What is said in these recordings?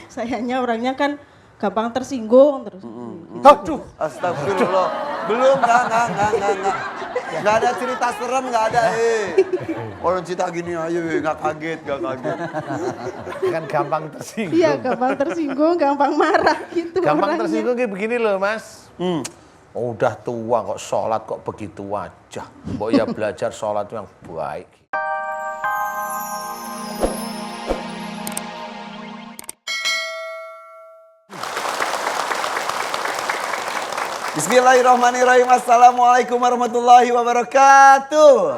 Sayangnya orangnya kan gampang tersinggung terus. Aduh, astagfirullah. Belum, enggak. Enggak ada cerita serem, enggak ada. Orang cerita gini aja, enggak kaget. Kan gampang tersinggung. Iya, gampang tersinggung, gampang marah gitu Gampang orangnya. tersinggung kayak begini loh Mas. Oh, udah tua kok sholat kok begitu aja. Mbok ya belajar sholat yang baik. Bismillahirrahmanirrahim. Assalamualaikum warahmatullahi wabarakatuh.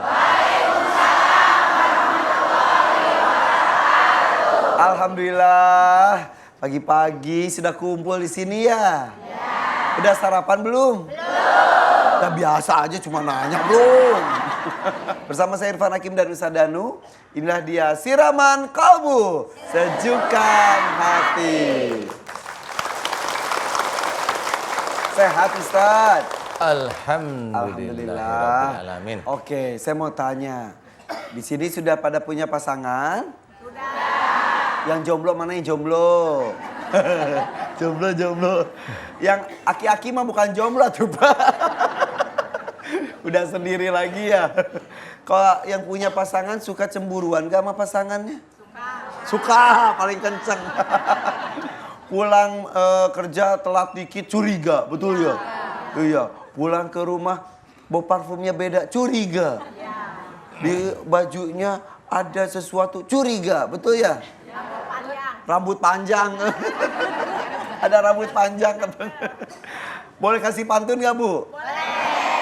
Alhamdulillah, pagi-pagi sudah kumpul di sini ya. Udah sarapan belum? Belum. Udah biasa aja cuma nanya belum. Bersama saya Irfan Hakim dan Ustaz Danu. Inilah dia Siraman Kalbu, Sejukan Hati. Sehat Ustaz? Alhamdulillah. Oke, saya mau tanya. Di sini sudah pada punya pasangan? Sudah. Yang jomblo mana yang jomblo? jomblo. Yang aki-aki mah bukan jomblo tuh Pak. Udah sendiri lagi ya. Kalau yang punya pasangan suka cemburuan gak sama pasangannya? Suka, paling kenceng. Pulang kerja telat dikit curiga, betul ya? Iya, pulang ke rumah bau parfumnya beda, curiga. Di bajunya ada sesuatu, curiga, betul ya? Rambut panjang. Ada rambut panjang. Boleh kasih pantun gak Bu? Boleh.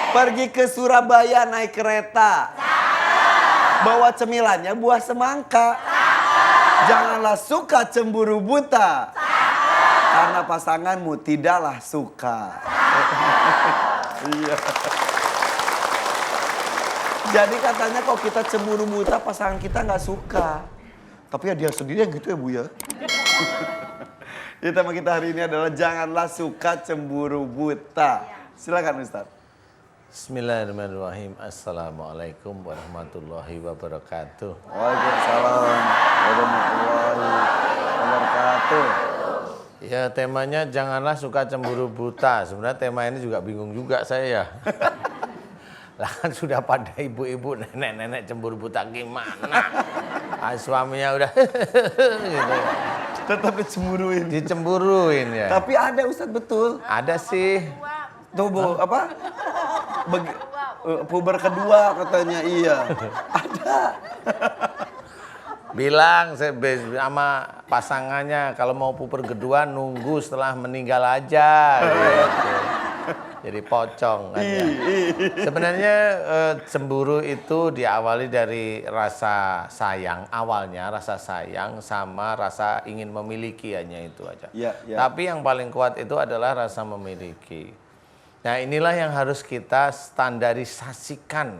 Pergi ke Surabaya naik kereta. Bawa cemilannya buah semangka. Janganlah suka cemburu buta. Karena pasanganmu tidaklah suka. Iya. Jadi katanya kalau kita cemburu buta pasangan kita nggak suka. Tapi ya dia sendiri yang gitu ya Bu ya. Ya, tema kita hari ini adalah janganlah suka cemburu buta. Silakan Ustaz. Bismillahirrahmanirrahim. Assalamualaikum warahmatullahi wabarakatuh. Waalaikumsalam warahmatullahi wabarakatuh. Ya temanya janganlah suka cemburu buta. Sebenarnya tema ini juga bingung juga saya ya. Lah kan sudah pada ibu-ibu, nenek-nenek cemburu buta gimana? Suaminya udah gitu. Tetap dicemburuin. Dicemburuin ya. Tapi ada Ustadz betul. Ada sih. Tuh Bu, apa? Puber kedua katanya iya. Ada. Bilang sama pasangannya kalau mau puber kedua nunggu setelah meninggal aja gitu. Jadi pocong kan ya. Sebenarnya cemburu itu diawali dari rasa sayang. Awalnya rasa sayang sama rasa ingin memiliki, hanya itu aja. Ya. Tapi yang paling kuat itu adalah rasa memiliki. Nah inilah yang harus kita standarisasikan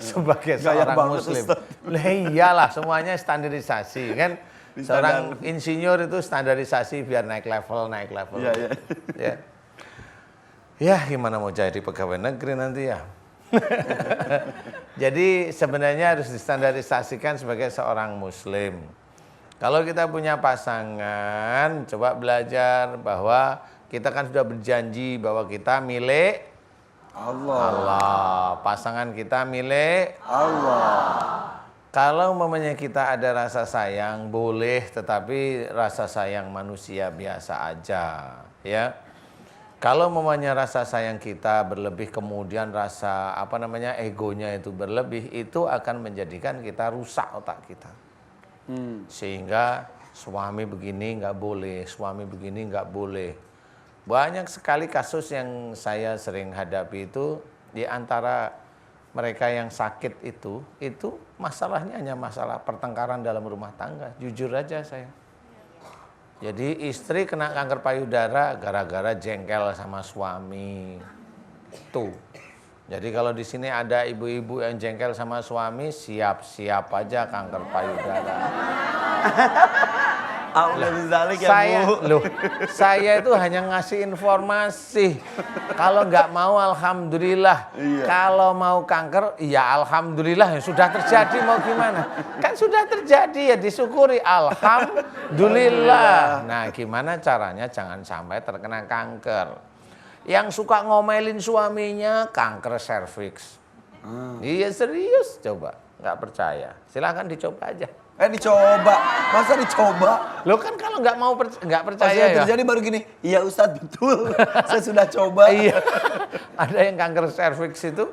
sebagai seorang muslim. Lah iyalah semuanya standarisasi kan. Seorang insinyur itu standarisasi biar naik level. Ya. Ya gimana mau jadi pegawai negeri nanti ya. Jadi sebenarnya harus distandarisasikan sebagai seorang muslim. Kalau kita punya pasangan, coba belajar bahwa kita kan sudah berjanji bahwa kita milik Allah. Pasangan kita milik Allah. Kalau umpamanya kita ada rasa sayang boleh, tetapi rasa sayang manusia biasa aja, ya. Kalau umpamanya rasa sayang kita berlebih kemudian rasa egonya itu berlebih, itu akan menjadikan kita rusak otak kita. Sehingga suami begini nggak boleh, suami begini nggak boleh. Banyak sekali kasus yang saya sering hadapi itu di antara mereka yang sakit itu masalahnya hanya masalah pertengkaran dalam rumah tangga. Jujur aja saya. Jadi istri kena kanker payudara gara-gara jengkel sama suami. Tuh. Jadi kalau di sini ada ibu-ibu yang jengkel sama suami, siap-siap aja kanker payudara. Allah bizalik ya Saya, Bu. loh, saya itu hanya ngasih informasi. Kalau nggak mau alhamdulillah. Iya. Kalau mau kanker, ya alhamdulillah. Ya sudah terjadi mau gimana? Kan sudah terjadi ya disyukuri. Alhamdulillah. Nah gimana caranya jangan sampai terkena kanker. Yang suka ngomelin suaminya kanker serviks. Iya serius coba. Nggak percaya. Silahkan dicoba aja. Dicoba. Masa dicoba? Loh kan kalau nggak mau nggak Pas percaya yang ya. terjadi baru gini, iya Ustadz betul, saya sudah coba. Iya. Ada yang kanker serviks itu,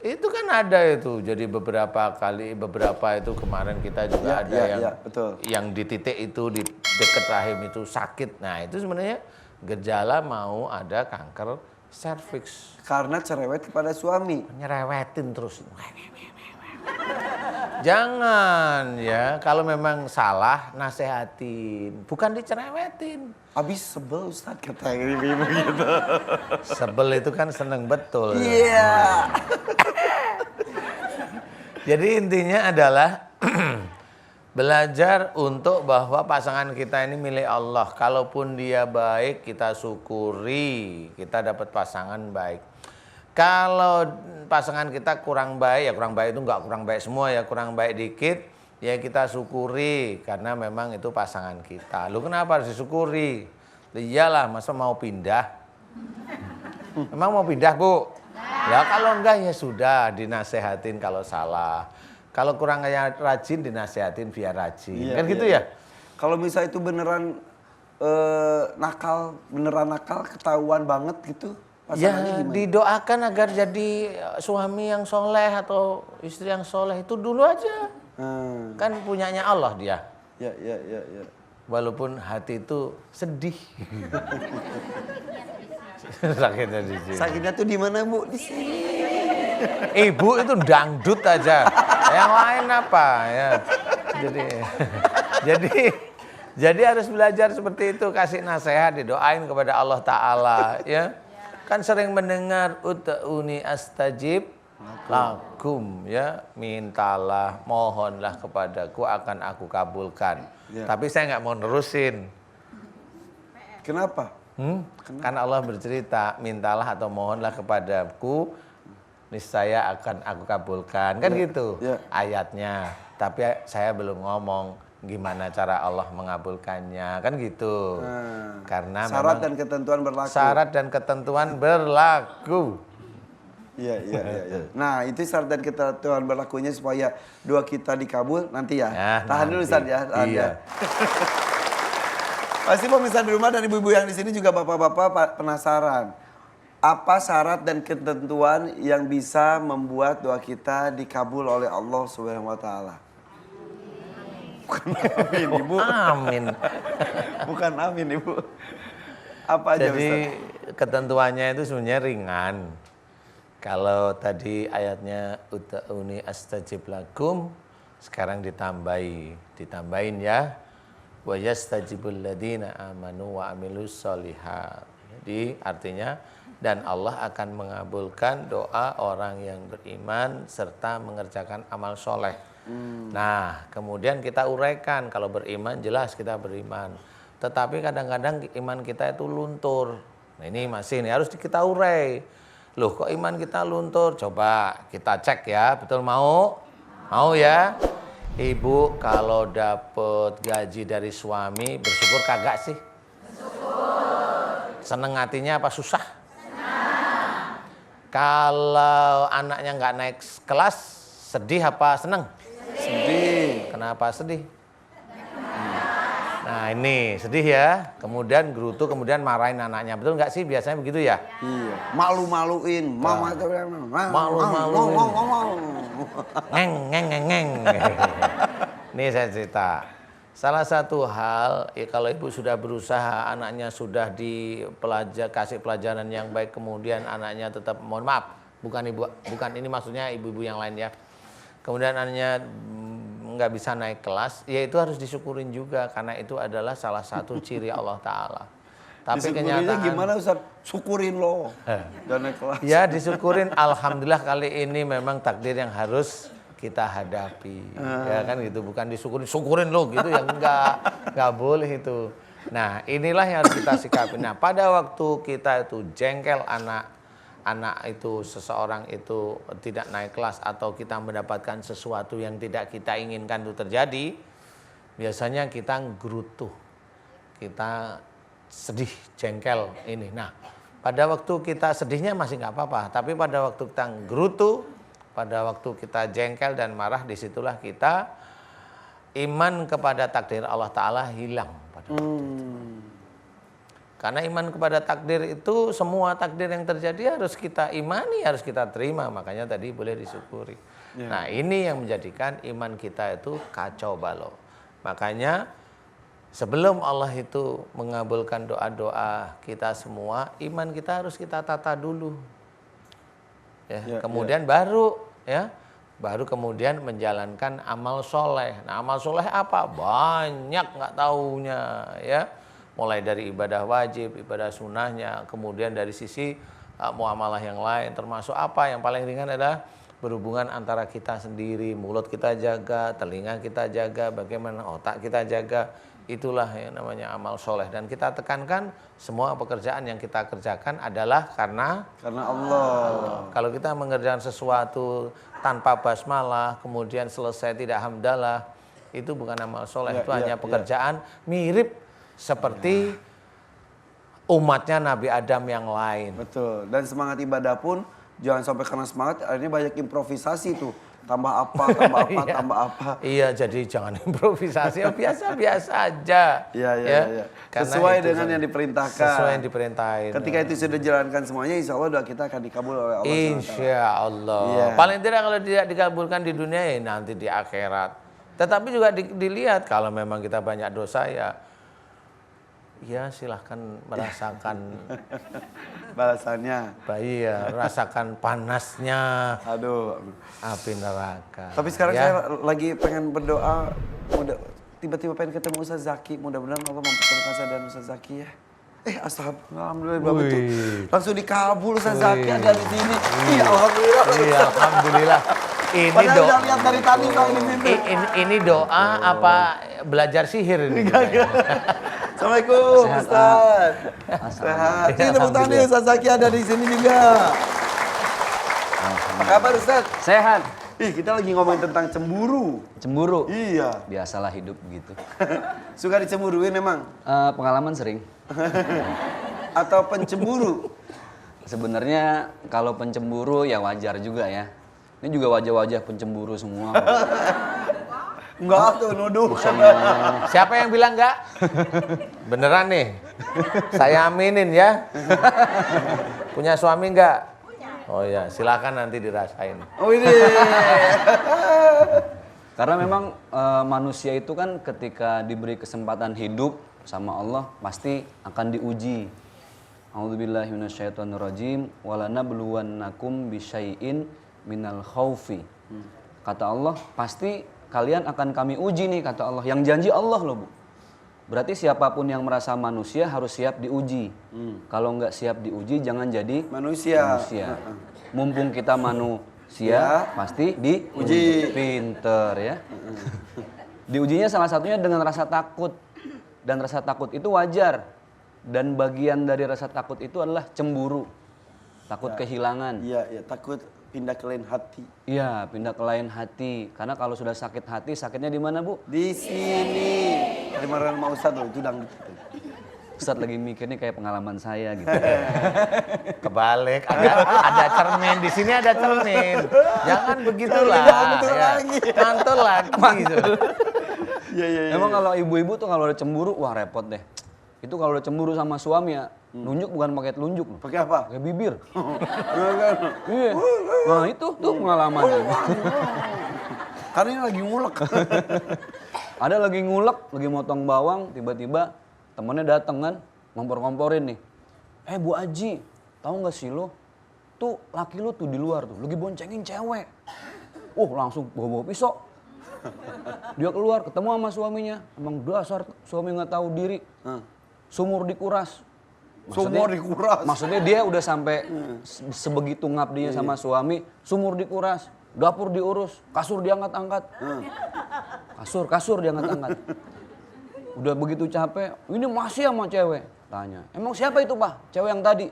itu kan ada itu. Jadi beberapa itu kemarin kita juga ada yang betul. yang di titik itu di dekat rahim itu sakit. Nah, itu sebenarnya gejala mau ada kanker serviks. Karena cerewet kepada suami. Nyerewetin terus. Jangan ya, kalau memang salah nasehatin, bukan dicerewetin. Habis sebel Ustadz kata ibu gitu. Sebel itu kan seneng betul. Iya. Jadi intinya adalah belajar untuk bahwa pasangan kita ini milik Allah. Kalaupun dia baik, kita syukuri, kita dapat pasangan baik. Kalau pasangan kita kurang baik, ya kurang baik itu enggak kurang baik semua ya, kurang baik dikit, ya kita syukuri karena memang itu pasangan kita. Lu kenapa harus disyukuri? Iyalah, masa mau pindah? Emang mau pindah, Bu? Ya kalau enggak ya sudah, dinasehatin kalau salah. Kalau kurang rajin, dinasehatin biar rajin. Kan gitu ya? Kalau misalnya itu beneran nakal, ketahuan banget gitu. Ya didoakan agar jadi suami yang soleh atau istri yang soleh itu dulu aja. Kan punyanya Allah dia. Ya. Walaupun hati itu sedih. Sakitnya di sini. Sakitnya tuh di mana Bu? Di sini. Ibu itu dangdut aja. Yang lain apa ya? Jadi harus belajar seperti itu, kasih nasihat, didoain kepada Allah Ta'ala ya. Kan sering mendengar ud'uni astajib lakum ya, mintalah, mohonlah kepadaku akan aku kabulkan. Ya. Tapi saya nggak mau nerusin. Kenapa? Karena Allah bercerita, mintalah atau mohonlah kepadaku, niscaya akan aku kabulkan. Kan gitu ayatnya. Tapi saya belum ngomong gimana cara Allah mengabulkannya, kan gitu. Karena syarat dan ketentuan berlaku. Syarat dan ketentuan berlaku. Iya. Nah, itu syarat dan ketentuan berlakunya supaya doa kita dikabul nanti ya. Tahan dulu Ustaz ya. Iya. Pasti pemirsa di rumah dan ibu-ibu yang di sini juga bapak-bapak penasaran. Apa syarat dan ketentuan yang bisa membuat doa kita dikabul oleh Allah Subhanahu wa taala? Bukan amin, Ibu. Amin. Bukan amin, Ibu. Apa aja, Jadi Ustaz? ketentuannya itu sebenarnya ringan. Kalau tadi ayatnya ud'uni astajib lakum, sekarang ditambahin ya. Wa yastajibul ladzina amanu wa amilus sholihat. Jadi artinya dan Allah akan mengabulkan doa orang yang beriman serta mengerjakan amal soleh. Nah, kemudian kita uraikan, kalau beriman jelas kita beriman. Tetapi kadang-kadang iman kita itu luntur. Nah, ini masih harus kita urai. Loh, kok iman kita luntur? Coba kita cek ya, betul mau? Mau ya? Ibu kalau dapet gaji dari suami bersyukur kagak sih? Bersyukur. Seneng hatinya apa susah? Senang. Kalau anaknya nggak naik kelas, sedih apa seneng? Sedih. Kenapa sedih? Nah ini sedih ya, kemudian gerutu, kemudian marahin anaknya. Betul nggak sih biasanya begitu ya? Iya, malu-maluin. Mama itu malu-maluin. Ngeng. Nih saya cerita. Salah satu hal, ya kalau ibu sudah berusaha, anaknya sudah kasih pelajaran yang baik, kemudian anaknya tetap, mohon maaf, bukan ini maksudnya ibu-ibu yang lain ya. Kemudian anaknya nggak bisa naik kelas, ya itu harus disyukurin juga karena itu adalah salah satu ciri Allah Ta'ala. Tapi kenyataan gimana Ustaz? Syukurin loh. Dan naik kelas. Ya disyukurin, alhamdulillah kali ini memang takdir yang harus kita hadapi. Ya kan gitu, bukan syukurin lo gitu ya, enggak boleh itu. Nah, inilah yang harus kita sikapi. Nah, pada waktu kita itu jengkel anak itu, seseorang itu tidak naik kelas atau kita mendapatkan sesuatu yang tidak kita inginkan itu terjadi, biasanya kita gerutu, kita sedih, jengkel ini. Nah, pada waktu kita sedihnya masih nggak apa-apa, tapi pada waktu kita gerutu, pada waktu kita jengkel dan marah, disitulah kita iman kepada takdir Allah Ta'ala hilang. Karena iman kepada takdir itu, semua takdir yang terjadi harus kita imani, harus kita terima, makanya tadi boleh disyukuri. Nah, ini yang menjadikan iman kita itu kacau balau. Makanya sebelum Allah itu mengabulkan doa-doa kita semua, iman kita harus kita tata dulu. Kemudian baru kemudian menjalankan amal soleh. Nah, amal soleh apa? Banyak nggak taunya ya. Mulai dari ibadah wajib, ibadah sunnahnya, kemudian dari sisi muamalah yang lain, termasuk apa yang paling ringan adalah berhubungan antara kita sendiri, mulut kita jaga, telinga kita jaga, bagaimana otak kita jaga. Itulah yang namanya amal soleh. Dan kita tekankan semua pekerjaan yang kita kerjakan adalah karena Allah. Kalau kita mengerjakan sesuatu tanpa basmalah, kemudian selesai tidak hamdalah, itu bukan amal soleh. Itu hanya pekerjaan mirip seperti umatnya Nabi Adam yang lain. Betul. Dan semangat ibadah pun jangan sampai karena semangat, akhirnya banyak improvisasi tuh. Tambah apa, tambah apa. Iya, jadi jangan improvisasi, biasa-biasa aja. Iya. Sesuai dengan yang diperintahkan. Sesuai yang diperintahin. Ketika itu sudah dijalankan semuanya, insya Allah doa kita akan dikabul oleh Allah. Insya Allah. Paling tidak kalau tidak dikabulkan di dunia, ya nanti di akhirat. Tetapi juga dilihat kalau memang kita banyak dosa, ya silahkan merasakan balasannya. Iya, rasakan panasnya. Aduh. Api neraka. Tapi sekarang saya lagi pengen berdoa, tiba-tiba pengen ketemu Ustaz Zaki. Mudah-mudahan Allah mempertemukan saya dan Ustaz Zaki ya. Alhamdulillah betul. Langsung dikabul Ustaz Zaki ada di sini. Iya, alhamdulillah. Iya, alhamdulillah. Ini doa. Lihat dari tadi kau ini doa apa belajar sihir ini? Assalamualaikum Ustaz. Sehat. Ini tepuk tangan nih Ustaz Zaki ada di sini juga. Apa kabar Ustaz? Sehat. Kita lagi ngomongin tentang cemburu. Cemburu? Iya. Biasalah hidup begitu. Suka dicemburuin emang? Pengalaman sering. Atau pencemburu? Sebenarnya kalau pencemburu ya wajar juga ya. Ini juga wajah-wajah pencemburu semua. Enggak tuh, nuduh. Siapa yang bilang enggak? Beneran nih. Saya aminin ya. Punya suami enggak? Oh ya, silakan nanti dirasain. Oh ini. Karena memang manusia itu kan ketika diberi kesempatan hidup sama Allah pasti akan diuji. A'udzubillahi minasyaitonirrajim walanabluwannakum bisyai'in minal khaufi. Kata Allah, pasti kalian akan kami uji nih kata Allah. Yang janji Allah loh Bu. Berarti siapapun yang merasa manusia harus siap diuji. Kalau nggak siap diuji jangan jadi manusia. Mumpung kita manusia pasti diuji. Pinter ya. Diujinya salah satunya dengan rasa takut. Dan rasa takut itu wajar. Dan bagian dari rasa takut itu adalah cemburu. Takut kehilangan. Iya, takut pindah ke lain hati. Iya, pindah ke lain hati. Karena kalau sudah sakit hati, sakitnya di mana, Bu? Di sini. Tadi marah sama Ustadz loh, itu dangdut. Ustadz lagi mikirnya kayak pengalaman saya gitu. Kebalik, ada cermin di sini, ada cermin. Jangan begitulah. Mantul lagi. Iya. Emang kalau ibu-ibu tuh kalau ada cemburu, wah repot deh. Itu kalau udah cemburu sama suami ya, nunjuk bukan pakai telunjuk. Pakai apa? Pakai bibir. Iya. Nah itu tuh pengalamannya. Karena ini lagi ngulek. Ada lagi ngulek, lagi motong bawang, tiba-tiba temennya dateng kan, ngompor-ngomporin nih. Bu Aji, tahu nggak sih lo? Tuh laki lo tuh di luar tuh, lagi boncengin cewek. Langsung bawa pisau. Dia keluar, ketemu sama suaminya. Emang dasar suami nggak tahu diri. Sumur dikuras. Maksudnya dia udah sampai sebegitu ngabdinya sama suami, sumur dikuras. dapur diurus, kasur diangkat-angkat. Kasur diangkat-angkat. Udah begitu capek, ini masih sama cewek. Tanya, emang siapa itu Pak? Cewek yang tadi?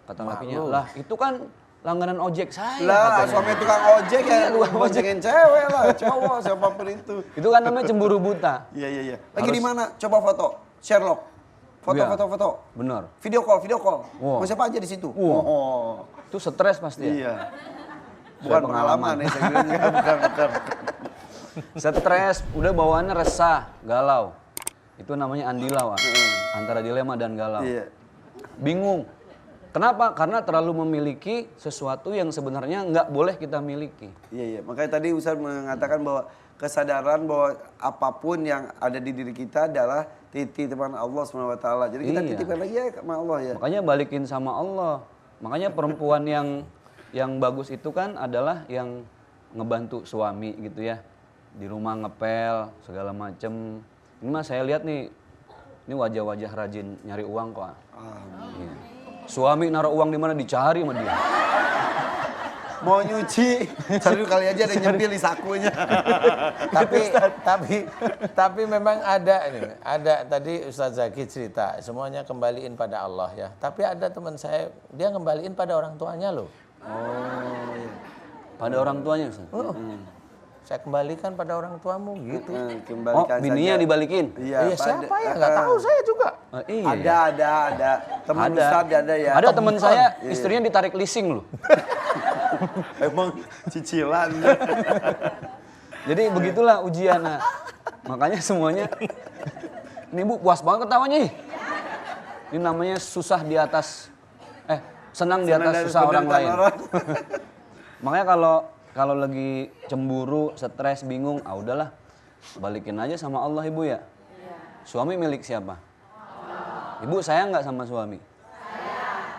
Kata lakinya, lah itu kan langganan ojek saya. Lah, katanya. suami tukang ojek ya, boncengin cewek lah, cowok siapapun itu. Itu kan namanya cemburu buta. Iya. Lagi di mana? Coba foto. Sherlock. Iya. Foto. Benar. Video call. Wow. Mau siapa aja di situ? Wow. Oh. Itu stres pasti ya. Iya. Bukan pengalaman ya, saya kira bukan. Stres, udah bawaannya resah, galau. Itu namanya andilau, Wak. Antara dilema dan galau. Iya. Bingung. Kenapa? Karena terlalu memiliki sesuatu yang sebenarnya nggak boleh kita miliki. Iya. Makanya tadi Ustaz mengatakan bahwa kesadaran bahwa apapun yang ada di diri kita adalah titipan Allah SWT. Jadi kita Iya. titipkan lagi ya sama Allah ya. Makanya balikin sama Allah. Makanya perempuan yang bagus itu kan adalah yang ngebantu suami gitu ya. Di rumah ngepel, segala macem. Ini mah saya lihat nih, ini wajah-wajah rajin nyari uang kok. Iya. Suami naruh uang di mana dicari sama dia. Mau nyuci, cari kali aja ada yang nyempil di sakunya. tapi memang ada tadi Ustaz Zaki cerita semuanya kembaliin pada Allah ya. Tapi ada teman saya dia kembaliin pada orang tuanya loh. Oh, iya. Pada orang tuanya. Ustaz. Saya kembalikan pada orang tuamu gitu. Oh, Kembalikan bininya saja. dibalikin? Iya, Siapa ya? Nggak tahu saya juga. Iya. Ada. Teman Ustaz ada ya. Ada teman saya, Iya. istrinya ditarik leasing loh. Emang cicilan. Jadi begitulah ujian. Nah. Makanya semuanya, ini Bu puas banget ketawanya nih. Ini namanya susah di atas, senang di atas dari susah orang penderitaan lain. orang. Makanya kalau lagi cemburu, stres, bingung, udahlah balikin aja sama Allah Ibu ya. Suami milik siapa? Ibu sayang nggak sama suami?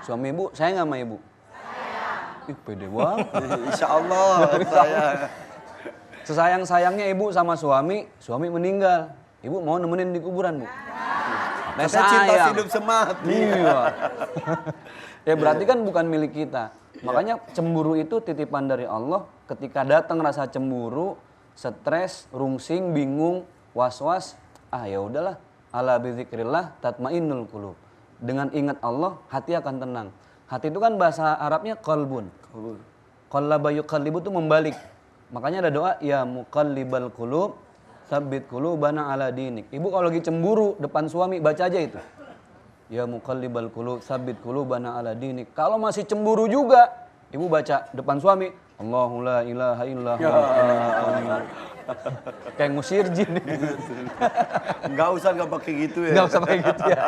Suami Ibu sayang nggak sama Ibu? Ih, pede banget. Insya Allah saya. Sesayang-sayangnya Ibu sama suami meninggal. Ibu mau nemenin di kuburan, Bu? Saya cinta hidup semati. Iya. Ya berarti kan bukan milik kita. Makanya cemburu itu titipan dari Allah. Ketika datang rasa cemburu, stres, rungsing, bingung, was-was, ya udahlah. Ala bizikrillah tatmainnul qulub. Dengan ingat Allah, hati akan tenang. Hati itu kan bahasa Arabnya qalbun. Qallaba yuqallibu itu membalik. Makanya ada doa, ya muqallibal qulub, tsabbit qulubana ala dinik. Ibu kalau lagi cemburu depan suami baca aja itu. Ya muqallibal qulub, tsabbit qulubana ala dinik. Kalau masih cemburu juga, Ibu baca depan suami, Allahu la ilaha illa huwa. Kayak ngusir jin. Enggak usah pakai gitu ya. Enggak usah pakai gitu ya.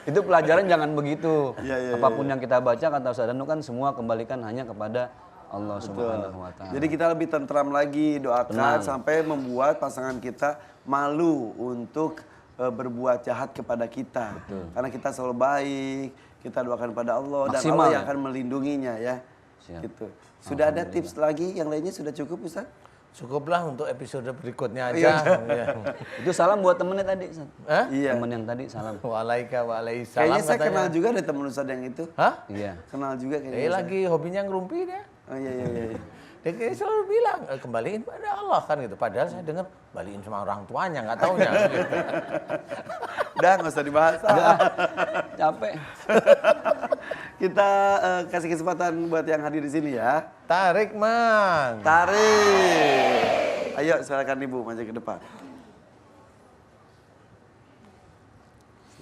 Itu pelajaran jangan begitu. Iya, Apapun yang kita baca kata Ustaz Danu kan semua kembalikan hanya kepada Allah Subhanahu wa taala. Jadi kita lebih tentram lagi, doakan sampai membuat pasangan kita malu untuk berbuat jahat kepada kita. Karena kita selalu baik, kita doakan pada Allah dan Maksimal, Allah yang ya? akan melindunginya ya. Siap. Gitu. Sudah ada tips lagi yang lainnya sudah cukup Ustaz? Cukuplah untuk episode berikutnya Iya. aja. Ya. Itu salam buat temennya tadi, Ustaz. Hah? Iya. Temen yang tadi salam. Waalaikumsalam Kayaknya saya katanya. kenal juga deh temen Ustaz yang itu. Hah? Iya. Kenal juga kayaknya. Ustaz. Lagi hobinya ngerumpi dia. Oh iya. Dia kayak selalu bilang, kembaliin pada Allah kan gitu. Padahal saya dengar, balikin sama orang tuanya, nggak taunya. Gitu. Udah nggak usah dibahas. Capek. Kita kasih kesempatan buat yang hadir di sini ya. Tarik, Mang. Tarik. Ayo silakan Ibu maju ke depan.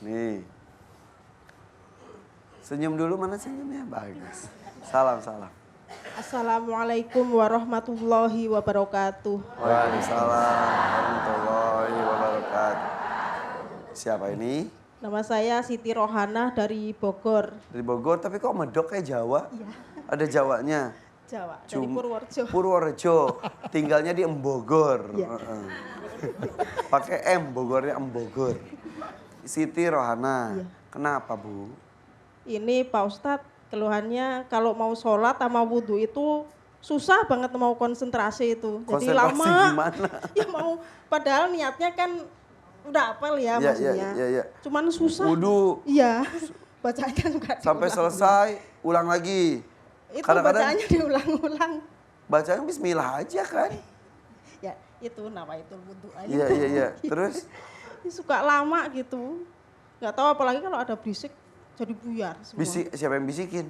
Nih. Senyum dulu, mana senyumnya? Bagus. Salam. Assalamualaikum warahmatullahi wabarakatuh. Waalaikumsalam warahmatullahi wabarakatuh. Siapa ini? Nama saya Siti Rohana dari Bogor, Dari Bogor, tapi kok medok kayak Jawa? Iya. Ada Jawanya. Jawa, dari Purworejo. Purworejo. Tinggalnya di Embogor. Iya. Pakai M, Bogornya Embogor. Siti Rohana. Iya. Kenapa, Bu? Ini Pak Ustadz, keluhannya kalau mau sholat sama wudhu itu susah banget mau konsentrasi itu. Jadi Konsentrasi lama. gimana? Ya mau, padahal niatnya kan udah hafal ya Iya, maksudnya. iya. Cuman susah. Wudhu Iya, bacanya enggak sampai diulang. selesai, ulang lagi. Itu Kadang-kadang bacaannya diulang-ulang. Bacanya bismillah aja kan? Ya itu nawaitul wudu aja. Iya. Terus? Suka lama gitu. Nggak tahu apalagi kalau ada berisik jadi buyar semua. Siapa yang bisikin?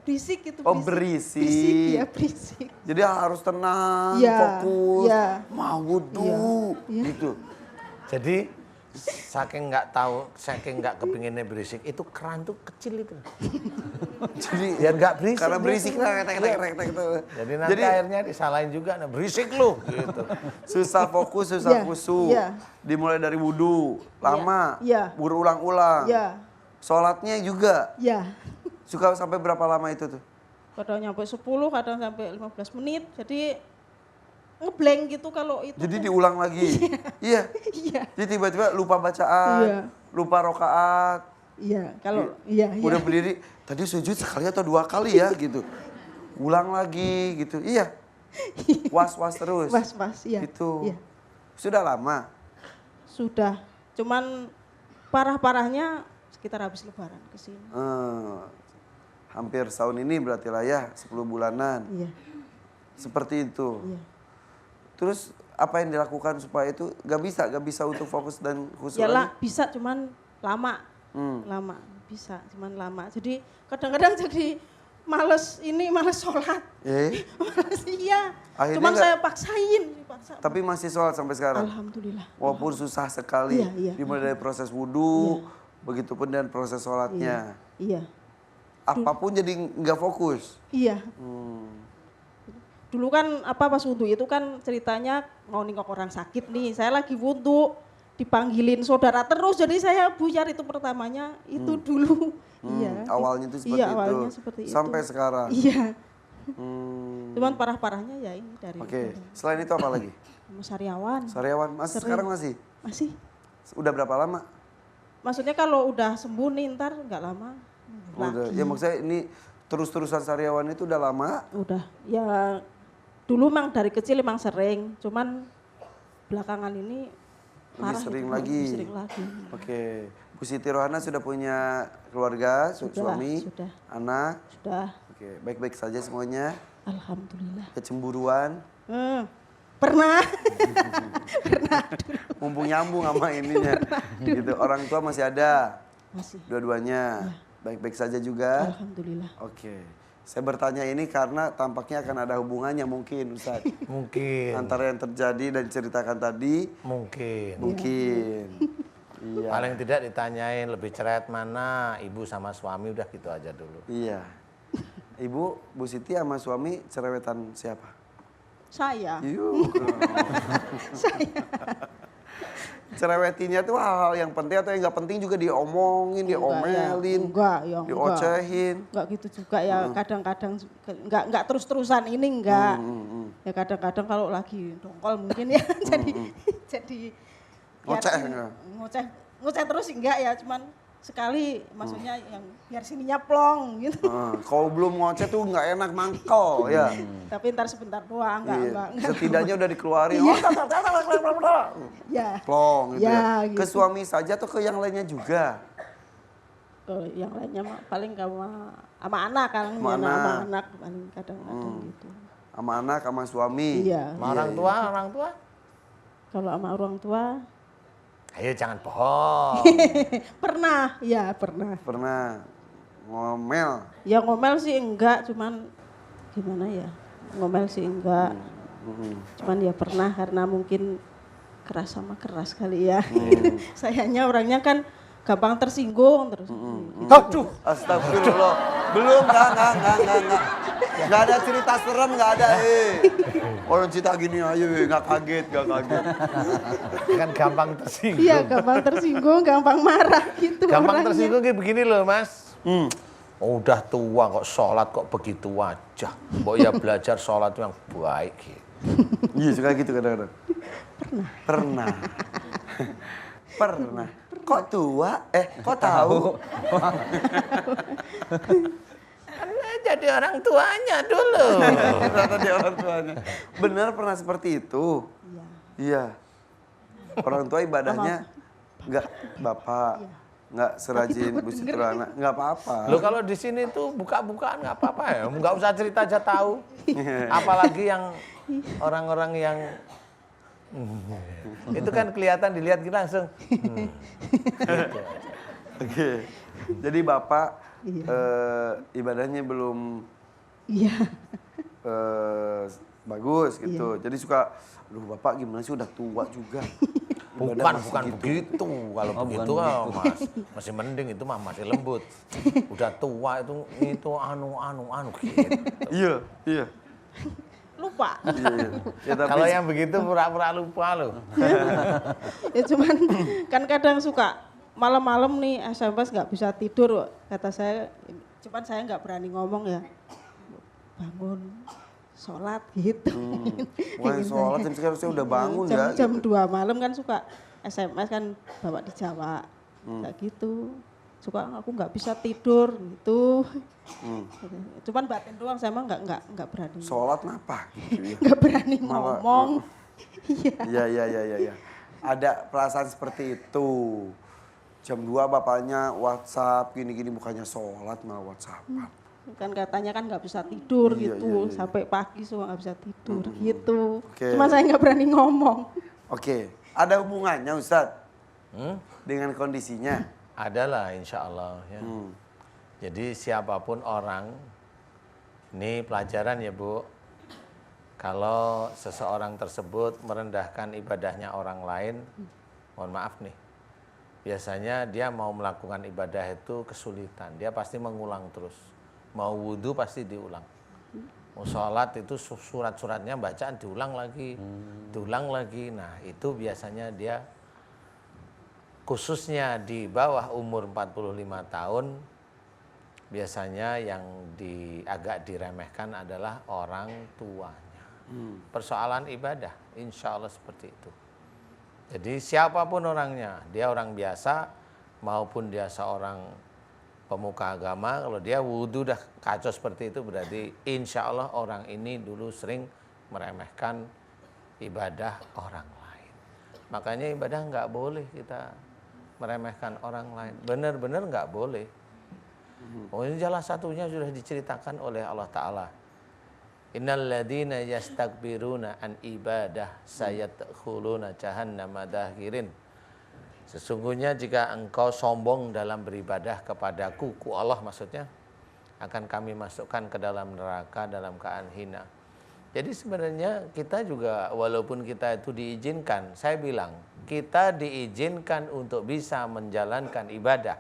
Berisik gitu. Oh, berisik. Berisik, ya berisik. Jadi harus tenang, Iya, fokus, iya. mau wudu, Iya. gitu. Jadi saking nggak kepinginnya berisik, itu keran tuh kecil itu. Jadi Biar nggak berisik. karena dia berisik tuh. tek. Jadi nanti akhirnya disalahin juga, nah berisik lu gitu. susah fokus, susah Iya, khusyuk. iya. Dimulai dari wudu, lama, Iya. berulang-ulang. Iya, Sholatnya juga. iya. Suka sampai berapa lama itu tuh? Kadang nyampe 10, kadang sampai 15 menit. Jadi ngeblank gitu kalau itu. Jadi diulang lagi. Iya. Iya, Jadi tiba-tiba lupa bacaan, Iya. lupa rokaat. iya. Kalau iya. Udah berdiri, tadi sujud sekali atau 2 kali ya gitu. Ulang lagi gitu. Iya. Was-was terus. Mas, iya. Gitu. Iya. Sudah lama. Sudah. Cuman parah-parahnya sekitar habis lebaran ke sini. Hampir setahun ini berarti lah ya, 10 bulanan. Iya, Seperti itu. iya. Terus apa yang dilakukan supaya itu gak bisa untuk fokus dan khusyuk Ya lah, lagi? bisa cuman lama. Hmm. Lama, bisa cuman lama. Jadi kadang-kadang jadi males sholat. Males, iya. Akhirnya Cuman nggak- saya paksain. Tapi masih sholat sampai sekarang? Alhamdulillah. Walaupun susah sekali, Iya. dimulai dari proses wudhu, begitupun dan proses sholatnya. Iya, Apapun jadi nggak fokus. iya. Hmm. Dulu kan pas wudhu itu kan ceritanya mau nengok orang sakit nih. Saya lagi wudhu, dipanggilin saudara terus. Jadi saya buyar itu pertamanya itu dulu. Iya. Awalnya itu seperti Iya, itu. awalnya seperti itu. Sampai sekarang. Iya. Hmm. Cuman parah-parahnya ya ini dari Oke, selain itu apa lagi? Mas Sariawan. Sariawan, masih Sering. sekarang masih? Masih. Udah berapa lama? Maksudnya kalau udah sembuh nih ntar nggak lama. Udah. Ya maksudnya ini terus-terusan Sariawan itu udah lama? Udah. Ya dulu emang dari kecil emang sering. Cuman belakangan ini parah. sering gitu, lagi. lebih sering lagi. Oke. Bu Siti Rohana sudah punya keluarga, Sudah, suami, sudah. anak. Sudah. Oke, baik-baik saja semuanya. Alhamdulillah. Kecemburuan, Pernah. mumpung nyambung sama ininya. Gitu. Orang tua masih ada, Masih. dua-duanya. Baik-baik saja juga. Alhamdulillah. Oke. Saya bertanya ini karena tampaknya akan ada hubungannya mungkin, Ustaz. Mungkin. Antara yang terjadi dan diceritakan tadi, Mungkin. mungkin. Iya. Paling tidak ditanyain lebih ceret mana ibu sama suami, udah gitu aja dulu. Iya. Ibu, Bu Siti sama suami cerewetan siapa? Saya. Yuk. Cerewetinya tuh hal-hal yang penting atau yang nggak penting juga diomongin, diomelin, Enggak. diocehin. Enggak gitu juga ya. Kadang-kadang enggak terus-terusan ini enggak. Ya kadang-kadang kalau lagi dongkol mungkin ya jadi Ngoceh biar enggak? ngoceh terus enggak ya, cuman sekali maksudnya yang biar sininya plong gitu. Kalau belum ngoceh tuh nggak enak mangkel ya. Tapi ntar sebentar doang, enggak. Setidaknya udah dikeluarin. Ya. Plong gitu ya. Gitu. Ke suami saja atau ke yang lainnya juga? Yang lainnya mah paling sama anak kan, Sama sama anak. anak paling kadang-kadang gitu. Sama anak, sama suami. Iya. Sama orang tua? Kalau sama orang tua Ayo jangan bohong. pernah. Pernah ngomel. Ya ngomel sih enggak, cuman gimana ya? Ngomel sih enggak. Cuman ya pernah karena mungkin keras sama keras kali ya. Sayangnya orangnya kan gampang tersinggung terus. Gitu. Aduh. Astagfirullah. Belum, enggak. Enggak ada cerita serem, enggak ada. Orang cerita gini aja, enggak kaget. Kan gampang tersinggung. Iya, gampang tersinggung, gampang marah gitu. Gampang orangnya. tersinggung kayak begini loh Mas. Udah tua kok sholat kok begitu aja. Mbok ya belajar sholat yang baik gitu. Iya, suka gitu kadang-kadang. Pernah. Kok tua? Kok tahu? Jadi orang tuanya dulu. Ternyata dia orang tuanya. Benar pernah seperti itu? Iya. Orang tua ibadahnya enggak bapak. nggak serajin Bu Citrana, nggak apa-apa. Lo kalau di sini tuh buka-bukaan nggak apa-apa ya, nggak usah cerita aja tahu. Apalagi yang orang-orang yang itu kan kelihatan dilihat kita langsung. Gitu. Oke, jadi Bapak ibadahnya belum bagus gitu. Jadi suka, aduh Bapak gimana sih udah tua juga. Bukan begitu. Kalau begitu Mas, masih mending itu mah masih lembut. Udah tua itu anu gitu. Iya. Lupa. Ya, tapi Kalau yang begitu pura-pura lupa loh. Ya cuman kan kadang suka malam-malam nih SMS nggak bisa tidur kata saya. Cuman saya nggak berani ngomong ya. Bangun sholat gitu. Bukan sholat, jam sekarang saya udah bangun ya. Jam 2 malam kan suka SMS kan bawa di Jawa. Kayak gitu. Suka aku nggak bisa tidur gitu. Cuman batin doang saya mah nggak berani. Sholat ngapa gitu ya. Nggak berani ngomong. Iya. Ada perasaan seperti itu. Jam 2 bapaknya WhatsApp gini-gini, bukannya sholat malah WhatsAppan. Kan katanya kan nggak bisa tidur Iya. sampai pagi semua nggak bisa tidur gitu. Oke. Cuma saya nggak berani ngomong. Oke, ada hubungannya Ustadz dengan kondisinya? Adalah insya Allah ya. Jadi siapapun orang, ini pelajaran ya Bu, kalau seseorang tersebut merendahkan ibadahnya orang lain, mohon maaf nih, biasanya dia mau melakukan ibadah itu kesulitan, dia pasti mengulang terus. Mau wudhu pasti diulang. Mau sholat itu surat-suratnya bacaan diulang lagi. Nah itu biasanya dia khususnya di bawah umur 45 tahun biasanya yang agak diremehkan adalah orang tuanya. Persoalan ibadah insya Allah seperti itu. Jadi siapapun orangnya, dia orang biasa maupun dia seorang pemuka agama, kalau dia wudhu dah kacau seperti itu berarti insya Allah orang ini dulu sering meremehkan ibadah orang lain. Makanya ibadah nggak boleh kita meremehkan orang lain. Benar-benar nggak boleh. Oh, ini salah satunya sudah diceritakan oleh Allah Ta'ala. Innal ladzina yastakbiruna an ibadah sayadkhuluna jahannama dakhirin. Sesungguhnya jika engkau sombong dalam beribadah kepadaku, ku Allah maksudnya, akan kami masukkan ke dalam neraka dalam keadaan hina. Jadi sebenarnya kita juga walaupun kita itu diizinkan, saya bilang kita diizinkan untuk bisa menjalankan ibadah.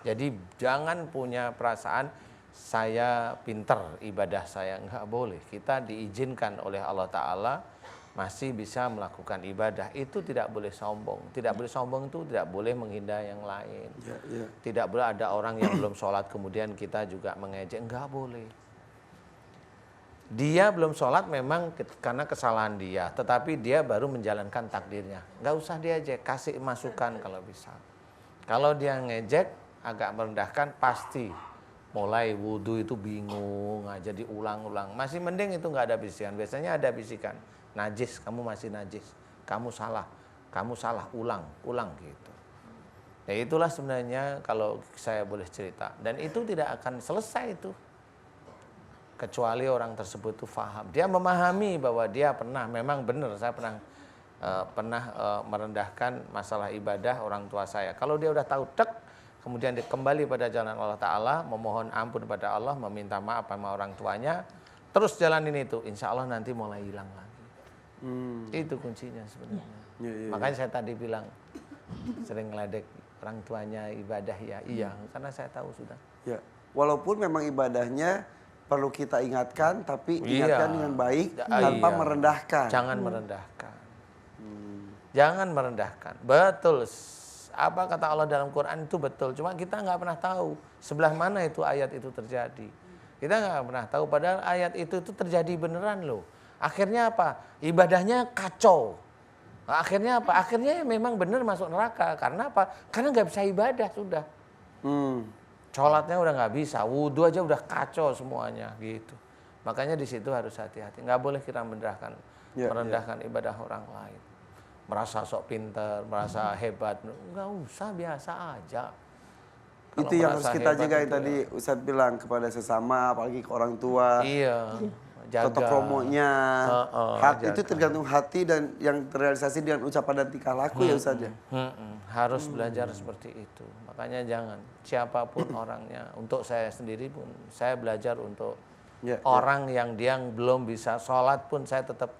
Jadi jangan punya perasaan saya pinter ibadah saya, enggak boleh. Kita diizinkan oleh Allah Ta'ala masih bisa melakukan ibadah, itu tidak boleh sombong. Tidak boleh sombong itu tidak boleh menghina yang lain. Tidak boleh ada orang yang belum sholat kemudian kita juga mengejek, enggak boleh. Dia belum sholat memang karena kesalahan dia, tetapi dia baru menjalankan takdirnya. Enggak usah diejek, kasih masukan kalau bisa. Kalau dia ngejek, agak merendahkan, pasti mulai wudhu itu bingung aja diulang-ulang. Masih mending itu enggak ada bisikan, biasanya ada bisikan. Najis, kamu masih najis, kamu salah, ulang gitu. Ya itulah sebenarnya kalau saya boleh cerita. Dan itu tidak akan selesai itu. Kecuali orang tersebut itu faham. Dia memahami bahwa dia pernah, memang benar, saya pernah merendahkan masalah ibadah orang tua saya. Kalau dia udah tahu kemudian dia kembali pada jalan Allah Ta'ala, memohon ampun pada Allah, meminta maaf sama orang tuanya, terus jalanin itu, insya Allah nanti mulai hilang lagi. Itu kuncinya sebenarnya. Makanya saya tadi bilang sering ngeledek orang tuanya ibadah ya, iya karena saya tahu sudah. Ya, walaupun memang ibadahnya perlu kita ingatkan, tapi ingatkan dengan baik tanpa merendahkan. Jangan merendahkan. Jangan merendahkan. Betul. Apa kata Allah dalam Quran itu betul. Cuma kita nggak pernah tahu sebelah mana itu ayat itu terjadi. Kita nggak pernah tahu. Padahal ayat itu terjadi beneran loh. Akhirnya apa? Ibadahnya kacau. Akhirnya apa? Akhirnya ya memang benar masuk neraka. Karena apa? Karena nggak bisa ibadah sudah. Sholatnya udah nggak bisa. Wudhu aja udah kacau semuanya gitu. Makanya di situ harus hati-hati. Nggak boleh kita merendahkan ibadah orang lain. Merasa sok pinter, merasa hebat. Nggak usah, biasa aja. Kalau Itu yang harus merasa kita hebat jaga yang itu tadi Ustadz bilang kepada sesama, apalagi ke orang tua. Iya, jaga. Toto promonya, hati itu jaga. tergantung hati dan yang terrealisasi dengan ucapan dan tingkah laku ya Ustadz ya. Harus belajar seperti itu. Makanya jangan siapapun orangnya. Untuk saya sendiri pun saya belajar untuk orang yang dia belum bisa sholat pun saya tetap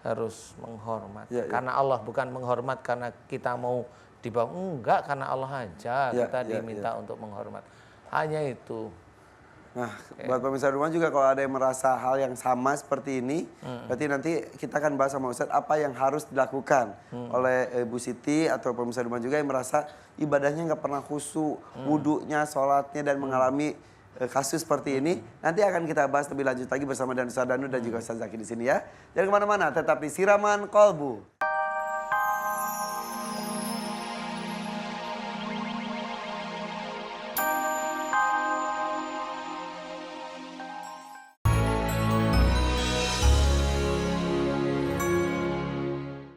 harus menghormat. Karena Allah, bukan menghormat karena kita mau dibawa, enggak, karena Allah aja kita diminta untuk menghormat. Hanya itu. Nah, buat pemirsa rumah juga kalau ada yang merasa hal yang sama seperti ini, berarti nanti kita akan bahas sama Ustadz apa yang harus dilakukan oleh Bu Siti atau pemirsa rumah juga yang merasa ibadahnya nggak pernah khusyuk, wudunya, sholatnya dan mengalami kasus seperti ini. Nanti akan kita bahas lebih lanjut lagi bersama dan Ustadz Danu dan juga Ustadz Zaki di sini ya. Jangan kemana-mana, tetap di Siraman Kolbu.